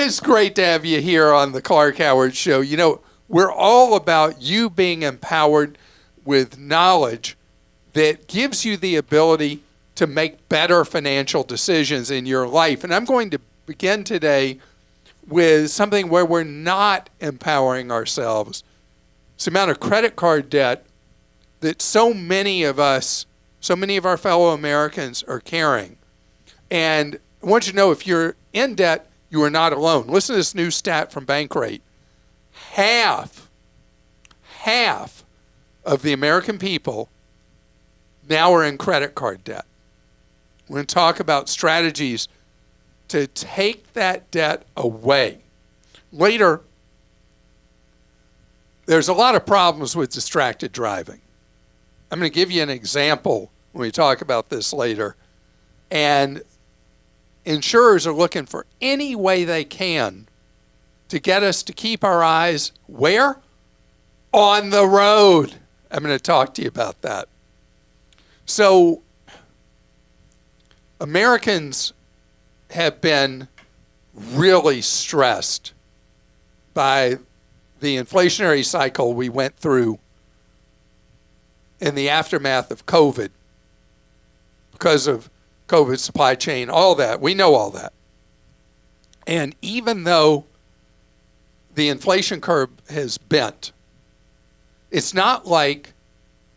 is great to have you here on the Clark Howard Show. You know, we're all about you being empowered with knowledge that gives you the ability to make better financial decisions in your life. And I'm going to begin today with something where we're not empowering ourselves. It's the amount of credit card debt that so many of us, so many of our fellow Americans are carrying. And I want you to know, if you're in debt, you are not alone. Listen to this new stat from Bankrate. Half of the American people now are in credit card debt. We're going to talk about strategies to take that debt away. Later, there's a lot of problems with distracted driving. I'm going to give you an example when we talk about this later. And insurers are looking for any way they can to get us to keep our eyes where? On the road. I'm going to talk to you about that. So, Americans have been really stressed by the inflationary cycle we went through in the aftermath of COVID, because of COVID supply chain, all that. We know all that. And even though the inflation curve has bent, it's not like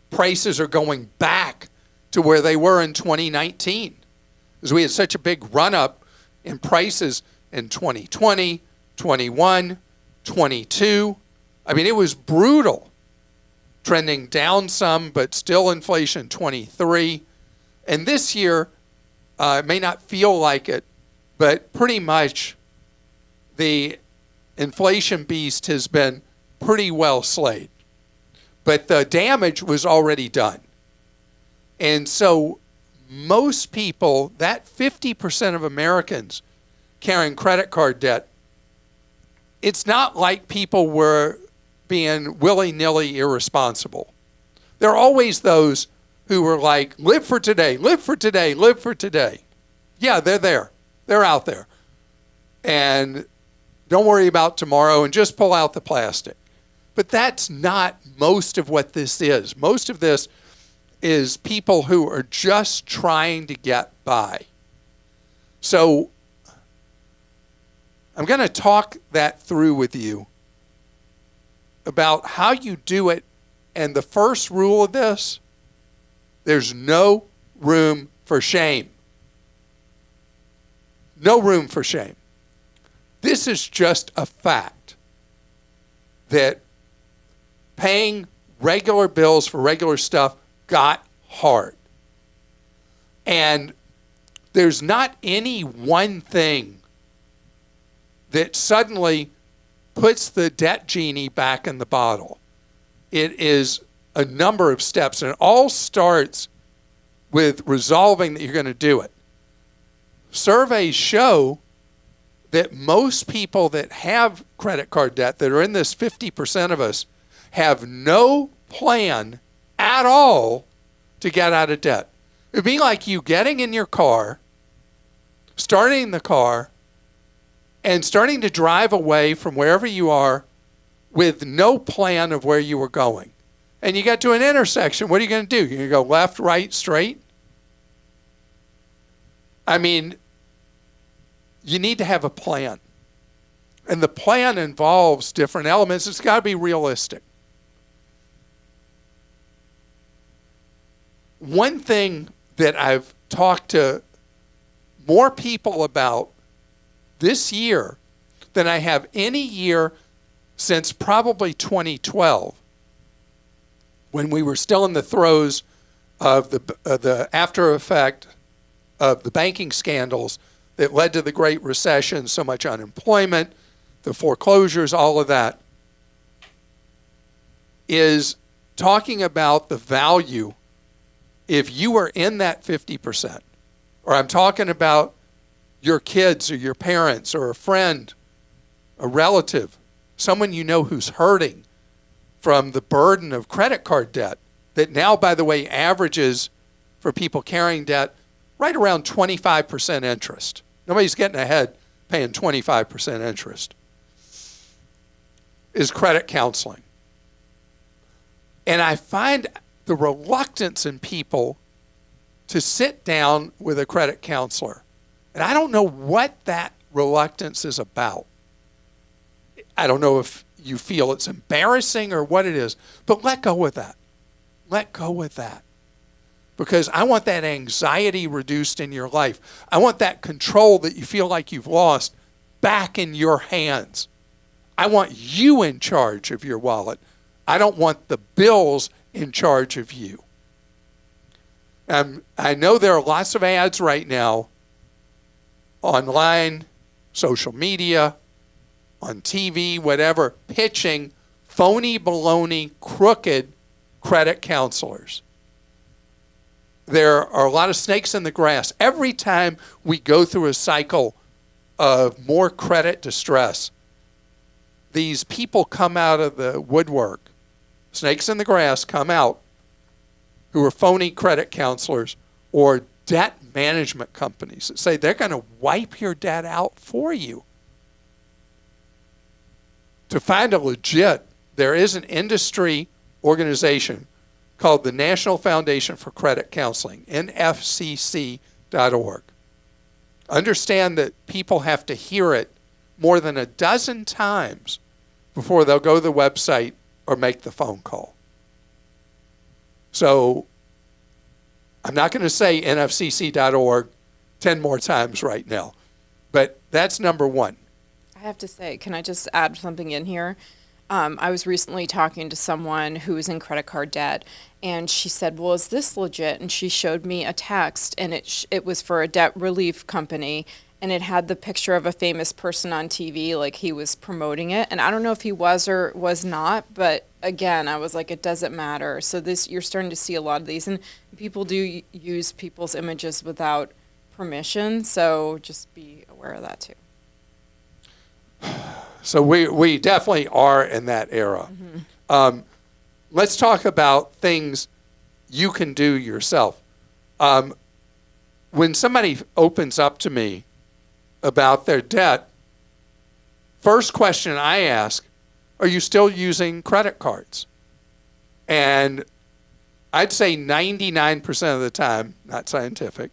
prices are going back to where they were in 2019. Because we had such a big run-up in prices in 2020, 21, 22. I mean, it was brutal. Trending down some, but still inflation 23. And this year, it may not feel like it, but pretty much the inflation beast has been pretty well slayed. But the damage was already done. And so most people, that 50% of Americans carrying credit card debt, it's not like people were being willy-nilly irresponsible. There are always those who were like, live for today, live for today, live for today. Yeah, they're there. They're out there. And don't worry about tomorrow and just pull out the plastic. But that's not most of what this is. Most of this is people who are just trying to get by. So I'm going to talk that through with you about how you do it. And the first rule of this, there's no room for shame. No room for shame. This is just a fact that paying regular bills for regular stuff got hard. And there's not any one thing that suddenly puts the debt genie back in the bottle. It is a number of steps, and it all starts with resolving that you're going to do it. Surveys show that most people that have credit card debt, that are in this 50% of us, have no plan at all to get out of debt. It'd be like you getting in your car, starting the car, and starting to drive away from wherever you are with no plan of where you were going. And you get to an intersection. What are you going to do? You're going to go left, right, straight? I mean, you need to have a plan. And the plan involves different elements. It's got to be realistic. One thing that I've talked to more people about this year than I have any year since probably 2012, when we were still in the throes of the after effect of the banking scandals that led to the Great Recession, so much unemployment, the foreclosures, all of that, is talking about the value if you are in that 50%, or I'm talking about your kids or your parents or a friend, a relative, someone you know who's hurting from the burden of credit card debt that now, by the way, averages for people carrying debt right around 25% interest. Nobody's getting ahead, paying 25% interest, is credit counseling. And I find the reluctance in people to sit down with a credit counselor. And I don't know what that reluctance is about. I don't know if you feel it's embarrassing or what it is, but let go with that. Let go with that. Because I want that anxiety reduced in your life. I want that control that you feel like you've lost back in your hands. I want you in charge of your wallet. I don't want the bills in charge of you. I know there are lots of ads right now online, social media, on TV, whatever, pitching phony, baloney, crooked credit counselors. There are a lot of snakes in the grass. Every time we go through a cycle of more credit distress, these people come out of the woodwork. Snakes in the grass come out who are phony credit counselors or debt management companies that say they're going to wipe your debt out for you. To find a legit, there is an industry organization called the National Foundation for Credit Counseling, nfcc.org. Understand that people have to hear it more than a dozen times before they'll go to the website or make the phone call. So I'm not going to say nfcc.org 10 more times right now, but that's number one. I have to say, can I just add something in here? I was recently talking to someone who was in credit card debt, and she said, well, is this legit? And she showed me a text, and it was for a debt relief company, and it had the picture of a famous person on TV, like he was promoting it. And I don't know if he was or was not, but again, I was like, it doesn't matter. So you're starting to see a lot of these, and people do use people's images without permission, so just be aware of that too. So we definitely are in that era. Mm-hmm. Let's talk about things you can do yourself. When somebody opens up to me about their debt, first question I ask, are you still using credit cards? And I'd say 99% of the time, not scientific,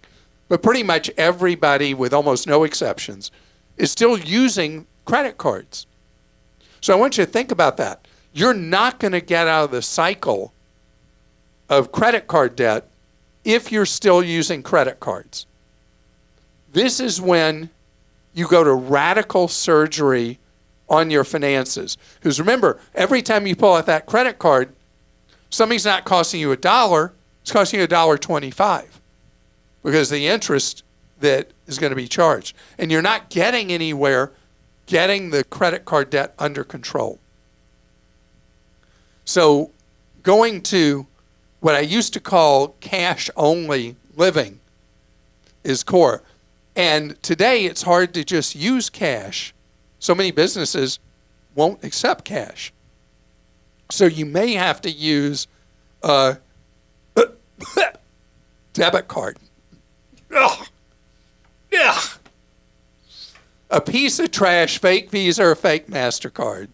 but pretty much everybody with almost no exceptions is still using credit cards. So I want you to think about that. You're not going to get out of the cycle of credit card debt if you're still using credit cards. This is when you go to radical surgery on your finances. Because remember, every time you pull out that credit card, something's not costing you $1, it's costing you $1.25 because the interest that is going to be charged. And you're not getting anywhere getting the credit card debt under control. So going to what I used to call cash-only living is core. And today it's hard to just use cash. So many businesses won't accept cash. So you may have to use a debit card. Ugh. Yeah. A piece of trash, fake Visa or fake MasterCard,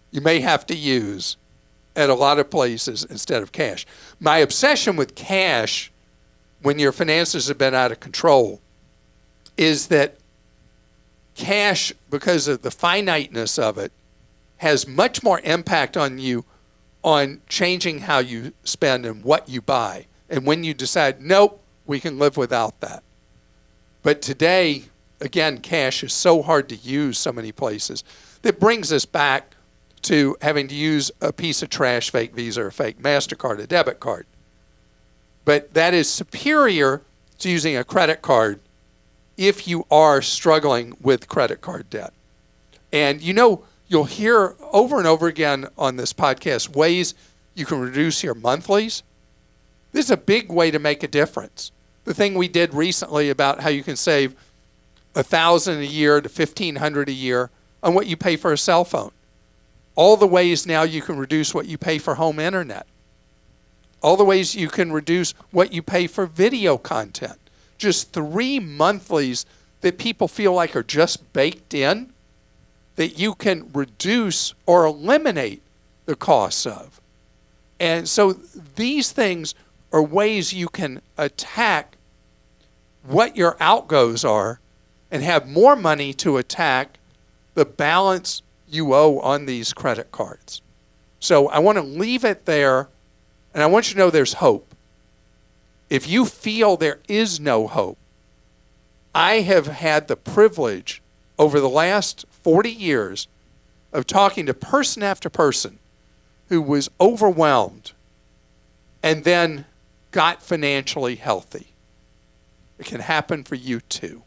you may have to use at a lot of places instead of cash. My obsession with cash when your finances have been out of control is that cash, because of the finiteness of it, has much more impact on you on changing how you spend and what you buy. And when you decide, nope, we can live without that. But today, again, cash is so hard to use so many places. That brings us back to having to use a piece of trash, fake Visa or fake MasterCard, a debit card. But that is superior to using a credit card if you are struggling with credit card debt. And you'll hear over and over again on this podcast ways you can reduce your monthlies. This is a big way to make a difference. The thing we did recently about how you can save $1,000 a year to $1,500 a year on what you pay for a cell phone. All the ways now you can reduce what you pay for home internet. All the ways you can reduce what you pay for video content. Just 3 monthlies that people feel like are just baked in that you can reduce or eliminate the costs of. And so these things are ways you can attack what your outgoes are and have more money to attack the balance you owe on these credit cards. So I want to leave it there, and I want you to know there's hope. If you feel there is no hope, I have had the privilege over the last 40 years of talking to person after person who was overwhelmed and then got financially healthy. It can happen for you too.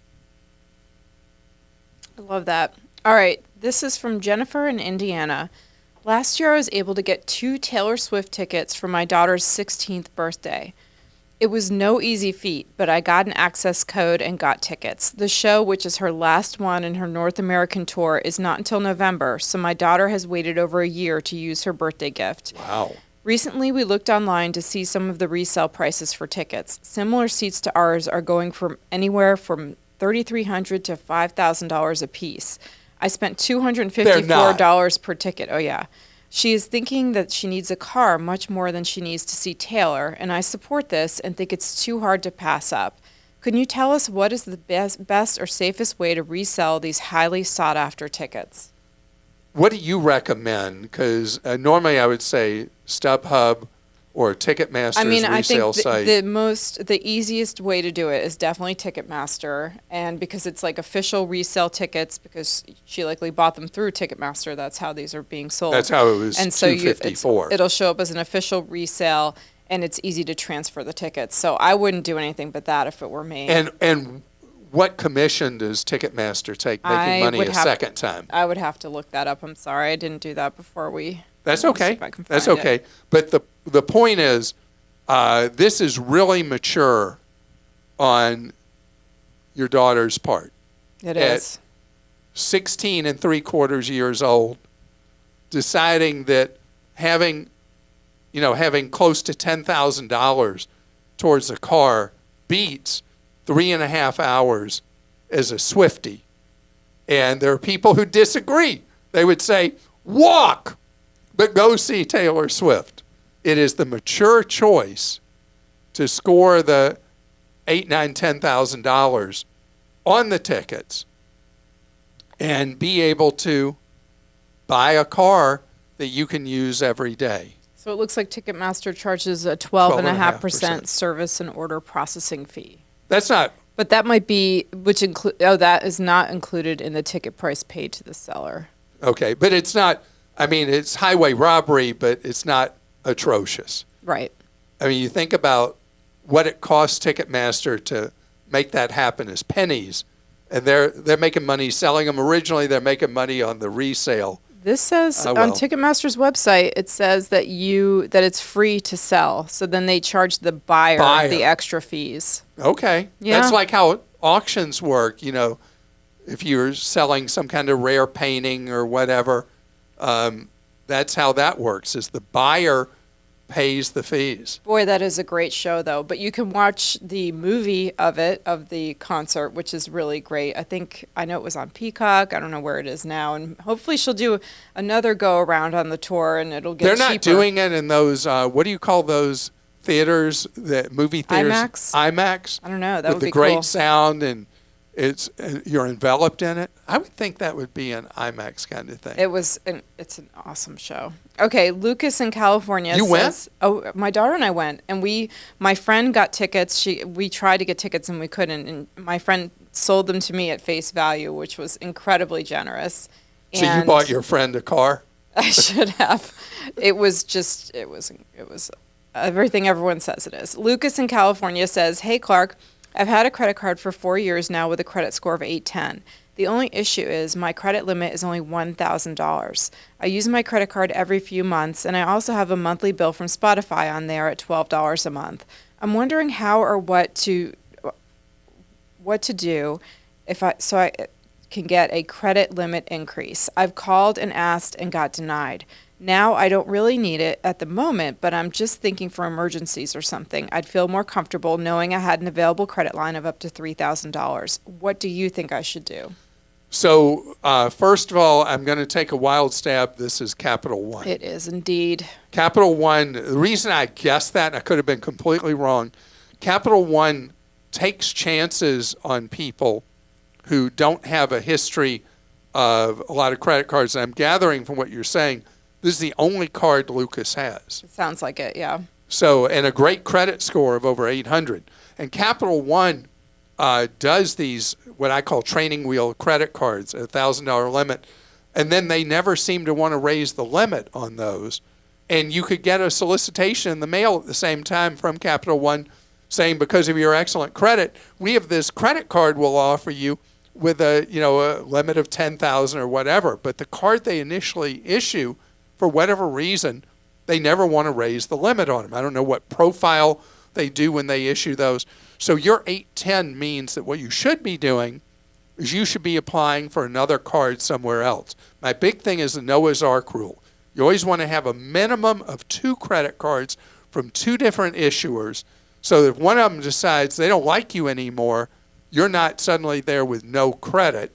I love that. All right, this is from Jennifer in Indiana. Last year I was able to get 2 Taylor Swift tickets for my daughter's 16th birthday. It was no easy feat, but I got an access code and got tickets. The show, which is her last one in her North American tour, is not until November, so my daughter has waited over a year to use her birthday gift. Wow. Recently, we looked online to see some of the resale prices for tickets. Similar seats to ours are going from anywhere from $3,300 to $5,000 a piece. I spent $254 per ticket. Oh, yeah. She is thinking that she needs a car much more than she needs to see Taylor, and I support this and think it's too hard to pass up. Can you tell us what is the best or safest way to resell these highly sought-after tickets? What do you recommend? Because normally I would say StubHub or Ticketmaster's resale site. The easiest way to do it is definitely Ticketmaster, and because it's like official resale tickets, because she likely bought them through Ticketmaster, that's how these are being sold. That's how it was. And so $254. it'll show up as an official resale, and it's easy to transfer the tickets. So I wouldn't do anything but that if it were me. And what commission does Ticketmaster take making money a second time? I would have to look that up. I'm sorry, I didn't do that before we. That's okay. That's okay. But the point is, this is really mature on your daughter's part. It is. 16 3/4 years old, deciding that having close to $10,000 towards a car beats 3.5 hours as a Swiftie. And there are people who disagree. They would say, walk, but go see Taylor Swift. It is the mature choice to score the $8,000, $9,000, $10,000 on the tickets and be able to buy a car that you can use every day. So it looks like Ticketmaster charges a 12.5% service and order processing fee. That's not. But that might be, that is not included in the ticket price paid to the seller. Okay, but it's not. I mean, it's highway robbery, but it's not atrocious. Right. I mean, you think about what it costs Ticketmaster to make that happen as pennies, and they're making money selling them originally. They're making money on the resale. This says on Ticketmaster's website, it says that it's free to sell. So then they charge the buyer the extra fees. Okay. Yeah. That's like how auctions work. You know, if you're selling some kind of rare painting or whatever, that's how that works, is the buyer pays the fees. Boy, that is a great show, though. But you can watch the movie of the concert, which is really great. I know it was on Peacock. I don't know where it is now. And hopefully she'll do another go around on the tour, and it'll get cheaper. They're not doing it in those, what do you call those theaters, movie theaters? IMAX? I don't know. That would be cool. With the great sound, and you're enveloped in it. I would think that would be an IMAX kind of thing. It's an awesome show. Okay, Lucas in California says, went? Oh, my daughter and I went, and my friend got tickets. We tried to get tickets and we couldn't, and my friend sold them to me at face value, which was incredibly generous. So you bought your friend a car? I should have. It was everything everyone says it is. Lucas in California says, "Hey Clark, I've had a credit card for 4 years now with a credit score of 810. The only issue is my credit limit is only $1,000. I use my credit card every few months, and I also have a monthly bill from Spotify on there at $12 a month. I'm wondering how or what to do so I can get a credit limit increase. I've called and asked and got denied. Now I don't really need it at the moment, but I'm just thinking for emergencies or something. I'd feel more comfortable knowing I had an available credit line of up to $3,000. What do you think I should do? So, first of all, I'm going to take a wild stab. This is Capital One. It is indeed. Capital One, the reason I guessed that, and I could have been completely wrong, Capital One takes chances on people who don't have a history of a lot of credit cards. And I'm gathering from what you're saying, this is the only card Lucas has. It sounds like it, yeah. So, and a great credit score of over 800. And Capital One does these, what I call training wheel credit cards, a $1,000 limit. And then they never seem to want to raise the limit on those. And you could get a solicitation in the mail at the same time from Capital One saying, because of your excellent credit, we have this credit card we'll offer you with a limit of 10,000 or whatever. But the card they initially issue, for whatever reason, they never want to raise the limit on them. I don't know what profile they do when they issue those. So your 810 means that what you should be doing is you should be applying for another card somewhere else. My big thing is the Noah's Ark rule. You always want to have a minimum of 2 credit cards from 2 different issuers, so that if one of them decides they don't like you anymore, you're not suddenly there with no credit.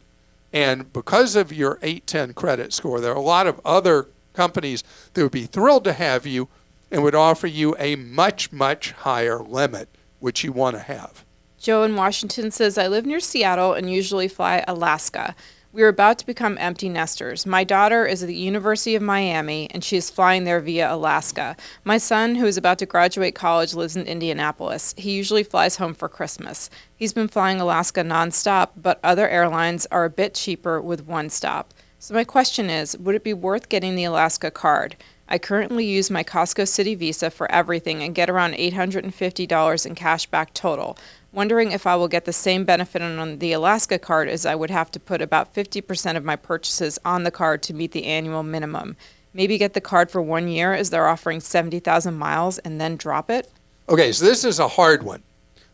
And because of your 810 credit score, there are a lot of other companies that would be thrilled to have you and would offer you a much, much higher limit, which you want to have. Joe in Washington says, I live near Seattle and usually fly Alaska. We are about to become empty nesters. My daughter is at the University of Miami, and she is flying there via Alaska. My son, who is about to graduate college, lives in Indianapolis. He usually flies home for Christmas. He's been flying Alaska nonstop, but other airlines are a bit cheaper with one stop. So my question is, would it be worth getting the Alaska card? I currently use my Costco City Visa for everything and get around $850 in cash back total. Wondering if I will get the same benefit on the Alaska card as I would have to put about 50% of my purchases on the card to meet the annual minimum. Maybe get the card for 1 year as they're offering 70,000 miles and then drop it? Okay, so this is a hard one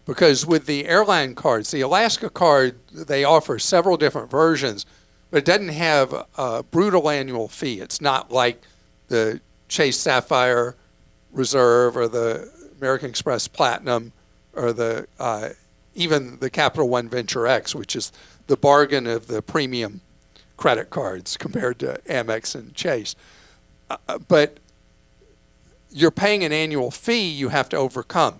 because with the airline cards, the Alaska card, they offer several different versions, but it doesn't have a brutal annual fee. It's not like the Chase Sapphire Reserve or the American Express Platinum or the even the Capital One Venture X, which is the bargain of the premium credit cards compared to Amex and Chase. But you're paying an annual fee you have to overcome.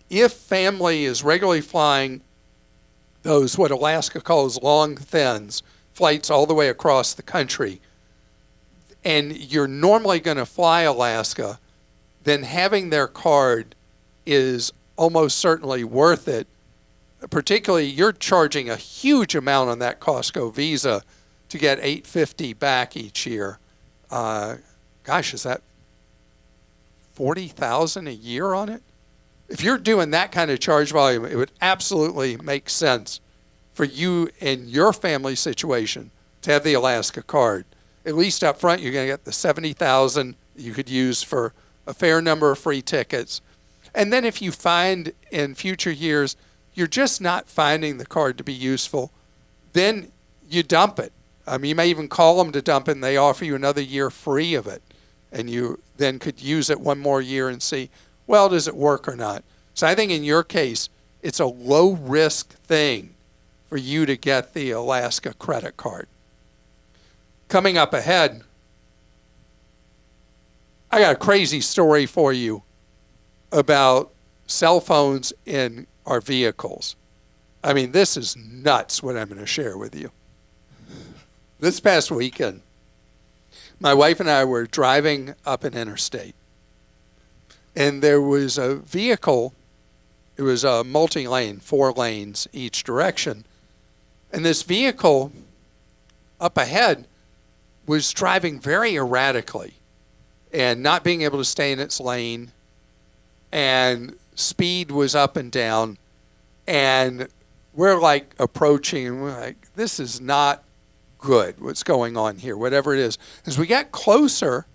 If family is regularly flying those, what Alaska calls long thins, flights all the way across the country, and you're normally going to fly Alaska, then having their card is almost certainly worth it. Particularly, you're charging a huge amount on that Costco Visa to get $850 back each year. Gosh, is that $40,000 a year on it? If you're doing that kind of charge volume, it would absolutely make sense for you in your family situation to have the Alaska card. At least up front, you're going to get the $70,000 you could use for a fair number of free tickets. And then if you find in future years you're just not finding the card to be useful, then you dump it. You may even call them to dump it, and they offer you another year free of it. And you then could use it one more year and see, well, does it work or not? So I think in your case, it's a low-risk thing for you to get the Alaska credit card. Coming up ahead, I got a crazy story for you about cell phones in our vehicles. I mean, this is nuts what I'm going to share with you. This past weekend, my wife and I were driving up an interstate, and there was a vehicle. It was a multi-lane, 4 lanes each direction, and this vehicle up ahead was driving very erratically and not being able to stay in its lane, and speed was up and down, and we're like approaching, and we're like, this is not good, what's going on here, whatever it is. As we get closer,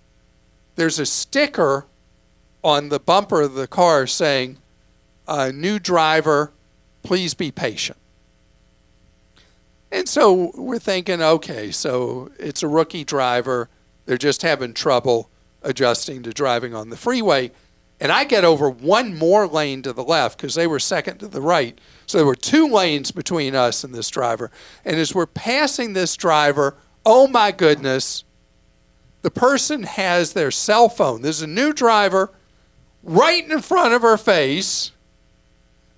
there's a sticker on the bumper of the car saying, new driver, please be patient. And so we're thinking, okay, so it's a rookie driver. They're just having trouble adjusting to driving on the freeway. And I get over one more lane to the left because they were second to the right. So there were 2 lanes between us and this driver. And as we're passing this driver, oh my goodness, the person has their cell phone. There's a new driver right in front of her face,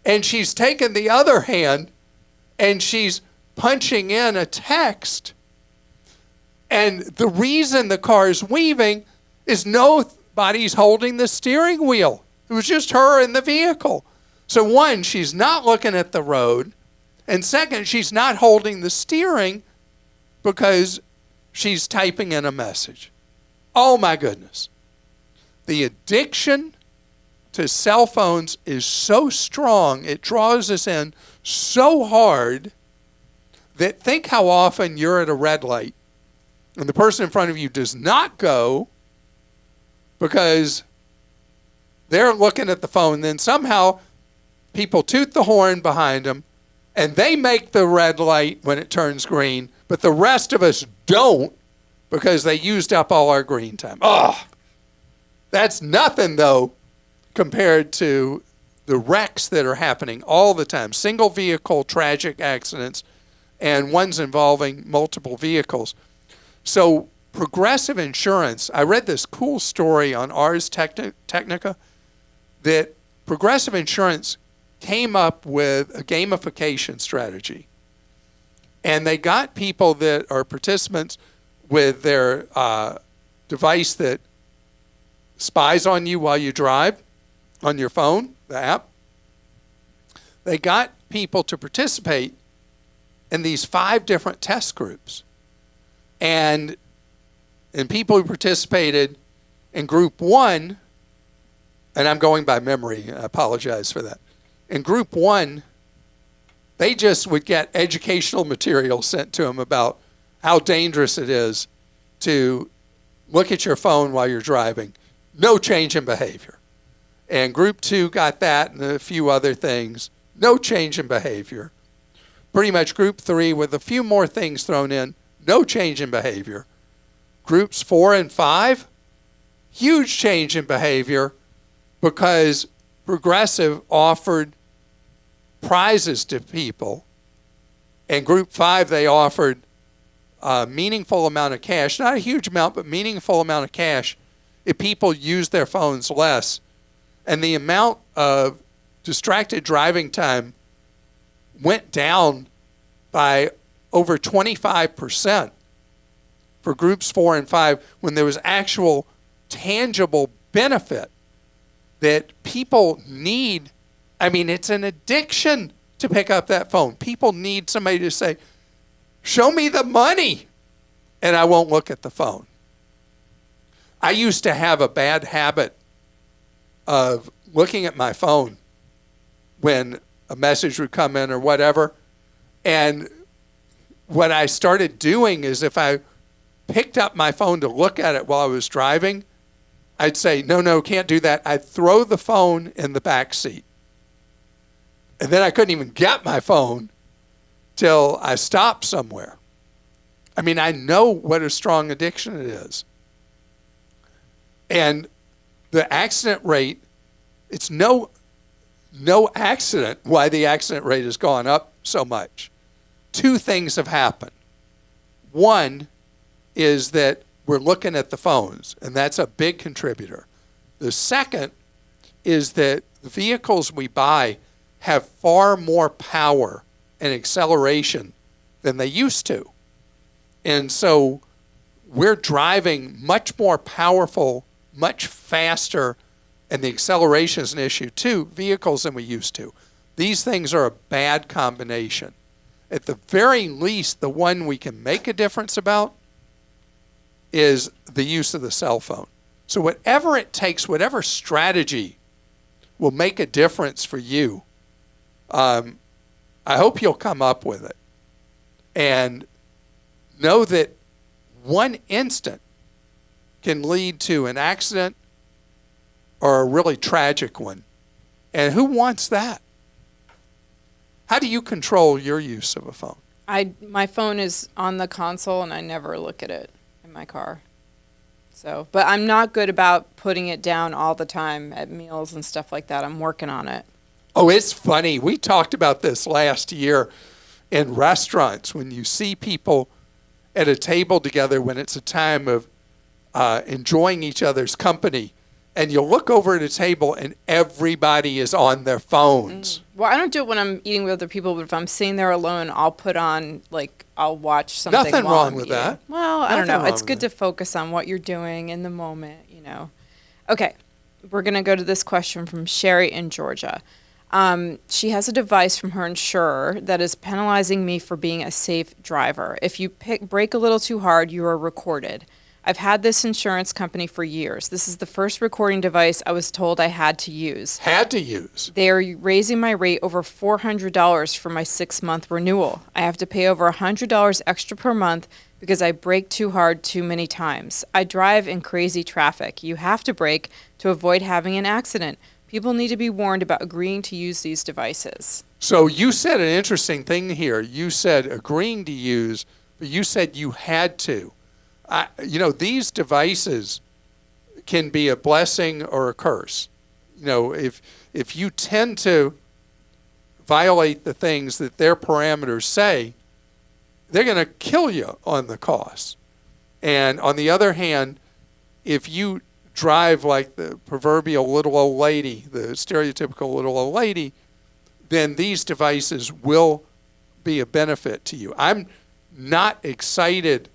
and she's taken the other hand and she's punching in a text. And the reason the car is weaving is nobody's holding the steering wheel. It was just her in the vehicle. So one, she's not looking at the road. And second, she's not holding the steering because she's typing in a message. Oh my goodness. The addiction to cell phones is so strong, it draws us in so hard that think how often you're at a red light and the person in front of you does not go because they're looking at the phone. Then somehow people toot the horn behind them and they make the red light when it turns green, but the rest of us don't because they used up all our green time. Oh, that's nothing though compared to the wrecks that are happening all the time. Single vehicle tragic accidents and ones involving multiple vehicles. So Progressive Insurance, I read this cool story on Ars Technica that Progressive Insurance came up with a gamification strategy. And they got people that are participants with their device that spies on you while you drive on your phone, the app. They got people to participate in these 5 different test groups. And people who participated in group 1, and I'm going by memory, I apologize for that. In group 1, they just would get educational material sent to them about how dangerous it is to look at your phone while you're driving. No change in behavior. And group 2 got that and a few other things. No change in behavior. Pretty much group 3 with a few more things thrown in. No change in behavior. Groups 4 and 5, huge change in behavior because Progressive offered prizes to people. And group 5, they offered a meaningful amount of cash, not a huge amount, but meaningful amount of cash if people use their phones less. And the amount of distracted driving time went down by over 25% for groups 4 and 5 when there was actual tangible benefit that people need. I mean, it's an addiction to pick up that phone. People need somebody to say, show me the money, and I won't look at the phone. I used to have a bad habit of looking at my phone when a message would come in or whatever. And what I started doing is if I picked up my phone to look at it while I was driving, I'd say, no, can't do that. I'd throw the phone in the back seat. And then I couldn't even get my phone till I stopped somewhere. I mean, I know what a strong addiction it is. And the accident rate, it's no accident why the accident rate has gone up so much. 2 things have happened. One is that we're looking at the phones, and that's a big contributor. The second is that the vehicles we buy have far more power and acceleration than they used to. And so we're driving much more powerful, much faster, and the acceleration is an issue too, vehicles than we used to. These things are a bad combination. At the very least, the one we can make a difference about is the use of the cell phone. So whatever it takes, whatever strategy will make a difference for you, I hope you'll come up with it. And know that one instant can lead to an accident or a really tragic one. And who wants that? How do you control your use of a phone? My phone is on the console and I never look at it in my car. So, but I'm not good about putting it down all the time at meals and stuff like that. I'm working on it. Oh, it's funny. We talked about this last year in restaurants when you see people at a table together when it's a time of enjoying each other's company, and you look over at a table and everybody is on their phones. Well, I don't do it when I'm eating with other people, but if I'm sitting there alone, I'll put on, like, I'll watch something. Nothing while wrong I'm with eating. that. Well, I don't Nothing know. It's wrong good with to focus on what you're doing in the moment, you know. Okay, we're going to go to this question from Sherry in Georgia. She has a device from her insurer that is penalizing me for being a safe driver. If you brake a little too hard, you are recorded. I've had this insurance company for years. This is the first recording device I was told I had to use. Had to use. They are raising my rate over $400 for my 6-month renewal. I have to pay over $100 extra per month because I brake too hard too many times. I drive in crazy traffic. You have to brake to avoid having an accident. People need to be warned about agreeing to use these devices. So you said an interesting thing here. You said agreeing to use, but you said you had to. These devices can be a blessing or a curse. If you tend to violate the things that their parameters say, they're going to kill you on the cost. And on the other hand, if you drive like the proverbial little old lady, the stereotypical little old lady, then these devices will be a benefit to you. I'm not excited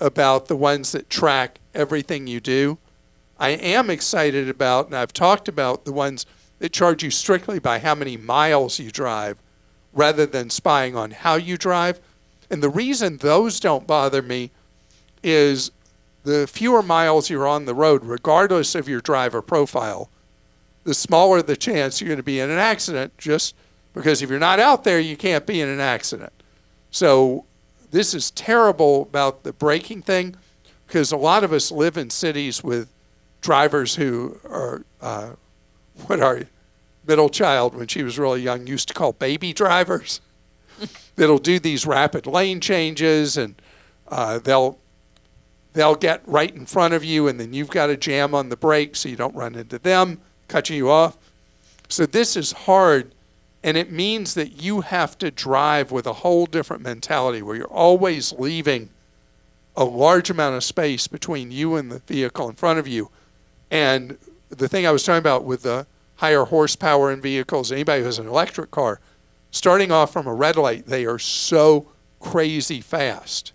about the ones that track everything you do. I am excited about, and I've talked about, the ones that charge you strictly by how many miles you drive rather than spying on how you drive. And the reason those don't bother me is the fewer miles you're on the road, regardless of your driver profile, the smaller the chance you're going to be in an accident, just because if you're not out there, you can't be in an accident. So this is terrible about the braking thing, because a lot of us live in cities with drivers who are what our middle child, when she was really young, used to call baby drivers. That'll do these rapid lane changes, and they'll get right in front of you, and then you've got to jam on the brakes so you don't run into them, cutting you off. So this is hard. And it means that you have to drive with a whole different mentality where you're always leaving a large amount of space between you and the vehicle in front of you. And the thing I was talking about with the higher horsepower in vehicles, anybody who has an electric car, starting off from a red light, they are so crazy fast.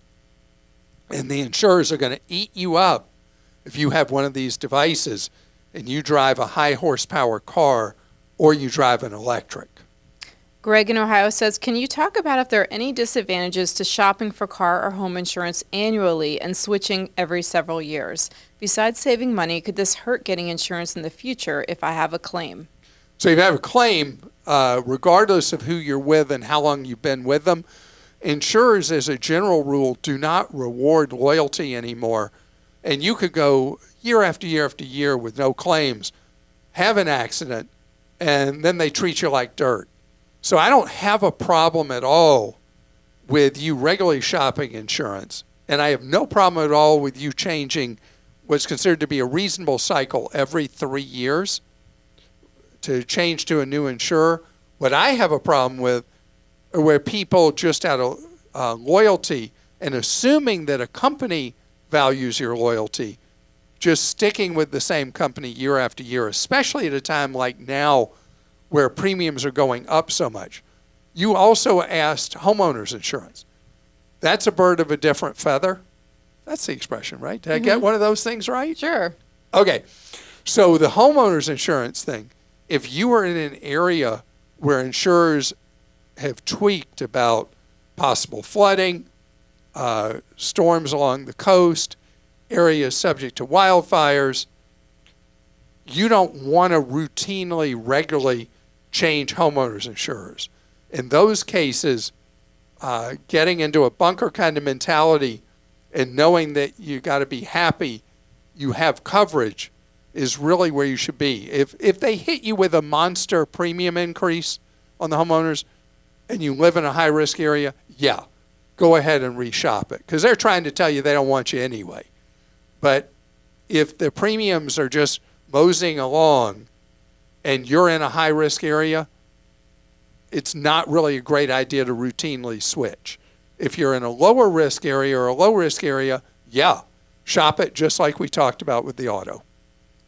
And the insurers are going to eat you up if you have one of these devices and you drive a high horsepower car or you drive an electric. Greg in Ohio says, can you talk about if there are any disadvantages to shopping for car or home insurance annually and switching every several years? Besides saving money, could this hurt getting insurance in the future if I have a claim? So if you have a claim, regardless of who you're with and how long you've been with them, insurers, as a general rule, do not reward loyalty anymore. And you could go year after year after year with no claims, have an accident, and then they treat you like dirt. So I don't have a problem at all with you regularly shopping insurance. And I have no problem at all with you changing what's considered to be a reasonable cycle every 3 years to change to a new insurer. What I have a problem with are where people just out of loyalty and assuming that a company values your loyalty, just sticking with the same company year after year, especially at a time like now where premiums are going up so much. You also asked homeowners insurance. That's a bird of a different feather. That's the expression, right? Did I get one of those things right? Sure. Okay. So the homeowners insurance thing, if you are in an area where insurers have tweaked about possible flooding, storms along the coast, areas subject to wildfires, you don't want to routinely, regularly change homeowners insurers. In those cases, getting into a bunker kind of mentality and knowing that you got to be happy you have coverage is really where you should be. If they hit you with a monster premium increase on the homeowners and you live in a high-risk area, yeah, go ahead and reshop it, because they're trying to tell you they don't want you anyway. But if the premiums are just moseying along and you're in a high-risk area, it's not really a great idea to routinely switch. If you're in a lower risk area or a low risk area, yeah, shop it just like we talked about with the auto.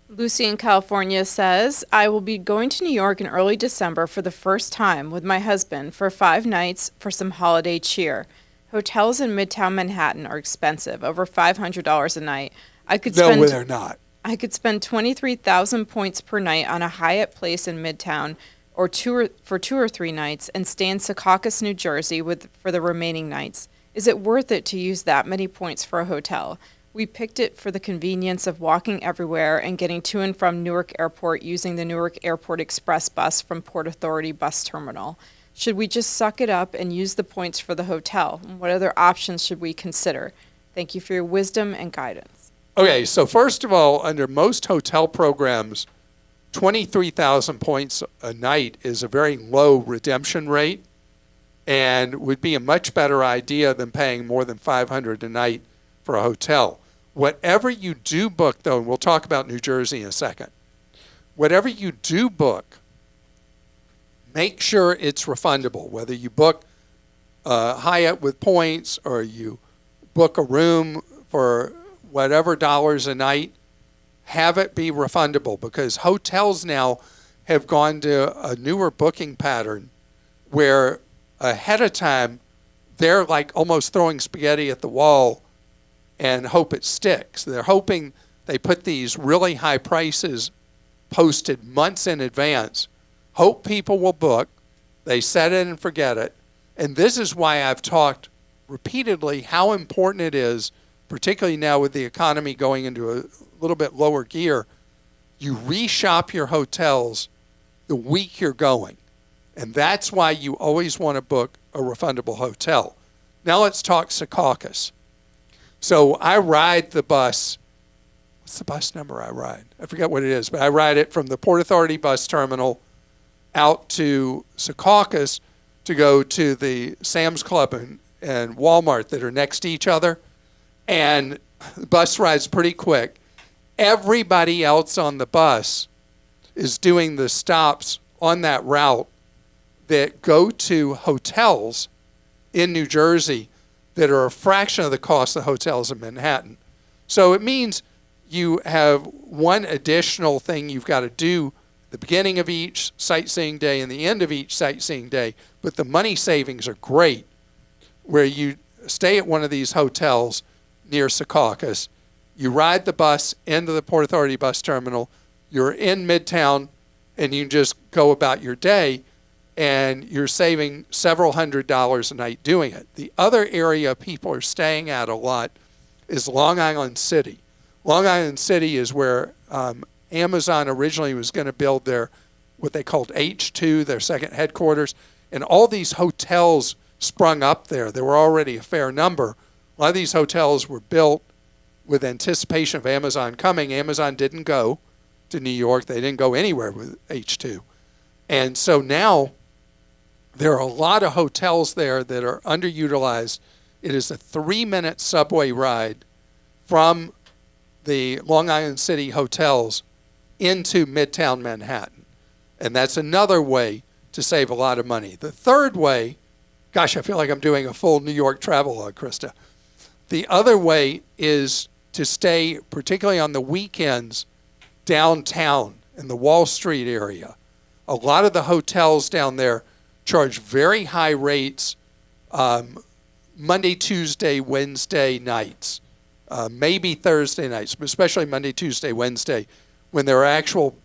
Lucy in California says, I will be going to New York in early December for the first time with my husband for 5 nights for some holiday cheer. Hotels in Midtown Manhattan are expensive, over $500 a night. No, they're not. I could spend 23,000 points per night on a Hyatt Place in Midtown for 2 or 3 nights and stay in Secaucus, New Jersey for the remaining nights. Is it worth it to use that many points for a hotel? We picked it for the convenience of walking everywhere and getting to and from Newark Airport using the Newark Airport Express bus from Port Authority Bus Terminal. Should we just suck it up and use the points for the hotel? What other options should we consider? Thank you for your wisdom and guidance. Okay, so first of all, under most hotel programs, 23,000 points a night is a very low redemption rate and would be a much better idea than paying more than $500 a night for a hotel. Whatever you do book, though, and we'll talk about New Jersey in a second, whatever you do book, make sure it's refundable. Whether you book Hyatt with points or you book a room for whatever dollars a night, have it be refundable, because hotels now have gone to a newer booking pattern where ahead of time they're like almost throwing spaghetti at the wall and hope it sticks. They're hoping they put these really high prices posted months in advance, hope people will book, they set it and forget it. And this is why I've talked repeatedly how important it is, particularly now with the economy going into a little bit lower gear, you reshop your hotels the week you're going. And that's why you always want to book a refundable hotel. Now let's talk Secaucus. So I ride the bus. What's the bus number I ride? I forget what it is, but I ride it from the Port Authority bus terminal out to Secaucus to go to the Sam's Club and Walmart that are next to each other. And the bus ride's pretty quick. Everybody else on the bus is doing the stops on that route that go to hotels in New Jersey that are a fraction of the cost of hotels in Manhattan. So it means you have one additional thing you've got to do the beginning of each sightseeing day and the end of each sightseeing day, but the money savings are great, where you stay at one of these hotels near Secaucus, you ride the bus into the Port Authority bus terminal, you're in Midtown, and you just go about your day, and you're saving several $100s a night doing it. The other area people are staying at a lot is Long Island City. Long Island City is where Amazon originally was going to build their, what they called H2, their second headquarters, and all these hotels sprung up there. There were already a fair number. A lot of these hotels were built with anticipation of Amazon coming. Amazon didn't go to New York. They didn't go anywhere with H2. And so now there are a lot of hotels there that are underutilized. It is a 3-minute subway ride from the Long Island City hotels into Midtown Manhattan. And that's another way to save a lot of money. The third way, gosh, I feel like I'm doing a full New York travelogue, Christa. The other way is to stay, particularly on the weekends, downtown in the Wall Street area. A lot of the hotels down there charge very high rates Monday, Tuesday, Wednesday nights, maybe Thursday nights, but especially Monday, Tuesday, Wednesday, when there are actual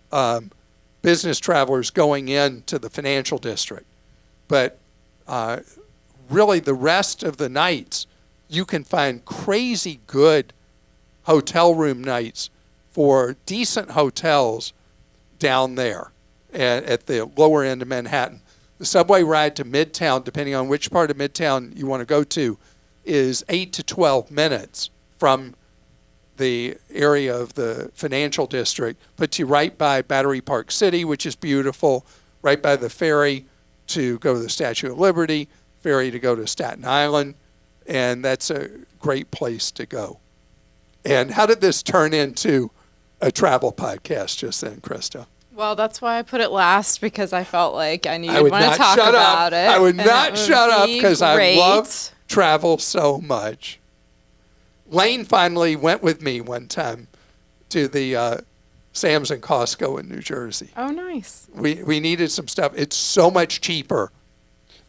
business travelers going into the financial district. But really the rest of the nights, you can find crazy good hotel room nights for decent hotels down there at the lower end of Manhattan. The subway ride to Midtown, depending on which part of Midtown you want to go to, is 8 to 12 minutes from the area of the financial district. Puts you right by Battery Park City, which is beautiful, right by the ferry to go to the Statue of Liberty, ferry to go to Staten Island, and that's a great place to go. And how did this turn into a travel podcast just then, Christa? Well, that's why I put it last, because I felt like I I needed would one to not talk shut about up. it. I would and not it shut up be because I great. love travel so much. Lane finally went with me one time to the Sam's and Costco in New Jersey. Oh, nice. We needed some stuff. It's so much cheaper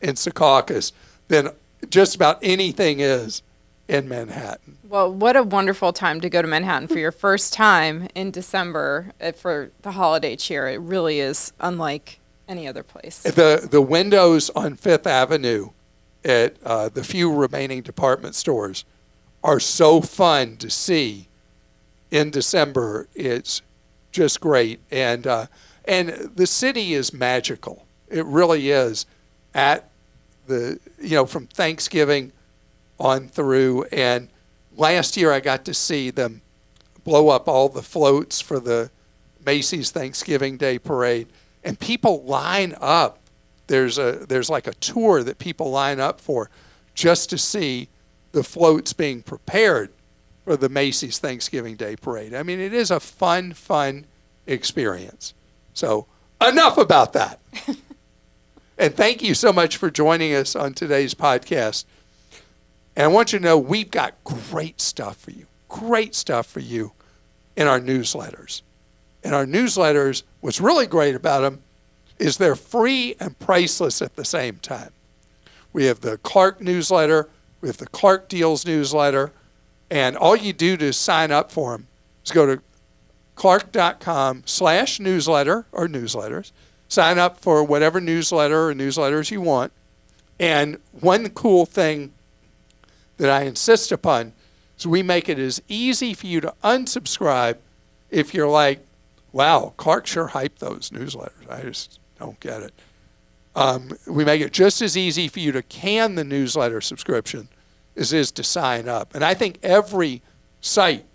in Secaucus than just about anything is in Manhattan. Well, what a wonderful time to go to Manhattan for your first time in December for the holiday cheer. It really is unlike any other place. The windows on Fifth Avenue at the few remaining department stores are so fun to see in December. It's just great. And the city is magical. It really is at from Thanksgiving on through. And last year I got to see them blow up all the floats for the Macy's Thanksgiving Day Parade. And people line up. There's like a tour that people line up for just to see the floats being prepared for the Macy's Thanksgiving Day Parade. I mean, it is a fun experience. So enough about that. And thank you so much for joining us on today's podcast. And I want you to know we've got great stuff for you in our newsletters. And our newsletters, what's really great about them is they're free and priceless at the same time. We have the Clark newsletter, we have the Clark Deals newsletter, and all you do to sign up for them is go to clark.com/newsletter or newsletters, sign up for whatever newsletter or newsletters you want. And one cool thing that I insist upon is we make it as easy for you to unsubscribe if you're like, wow, Clark sure hyped those newsletters. I just don't get it. We make it just as easy for you to can the newsletter subscription as it is to sign up. And I think every site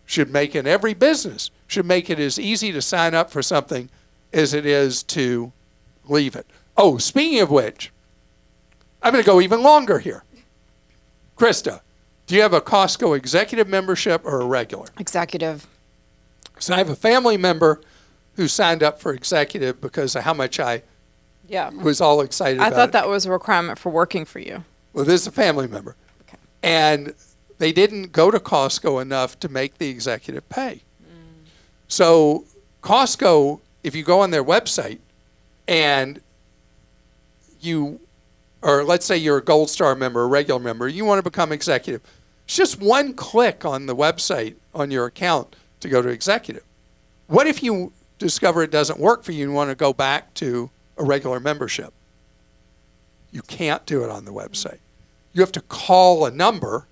should make it, every business should make it as easy to sign up for something as it is to leave it. Oh, speaking of which, I'm going to go even longer here. Christa, do you have a Costco executive membership or a regular? Executive. So I have a family member who signed up for executive because of how much I was all excited about I thought it. that was a requirement for working for you. Well, this is a family member. Okay. And they didn't go to Costco enough to make the executive pay. So Costco, if you go on their website and or let's say you're a Gold Star member, a regular member, you want to become executive, it's just one click on the website on your account to go to executive. What if you discover it doesn't work for you and want to go back to a regular membership? You can't do it on the website. You have to call a number,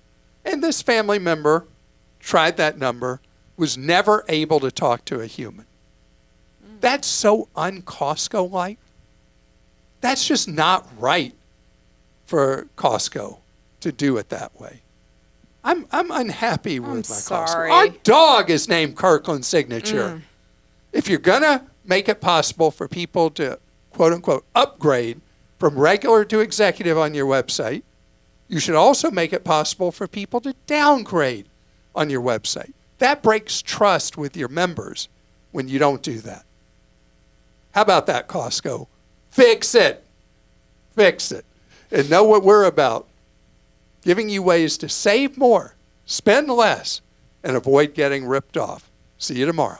and this family member tried that number, was never able to talk to a human. That's so un-Costco-like. That's just not right for Costco to do it that way. I'm unhappy with my sorry. Costco. Our dog is named Kirkland Signature. If you're going to make it possible for people to, quote unquote, upgrade from regular to executive on your website, you should also make it possible for people to downgrade on your website. That breaks trust with your members when you don't do that. How about that, Costco? Fix it. Fix it. And know what we're about. Giving you ways to save more, spend less, and avoid getting ripped off. See you tomorrow.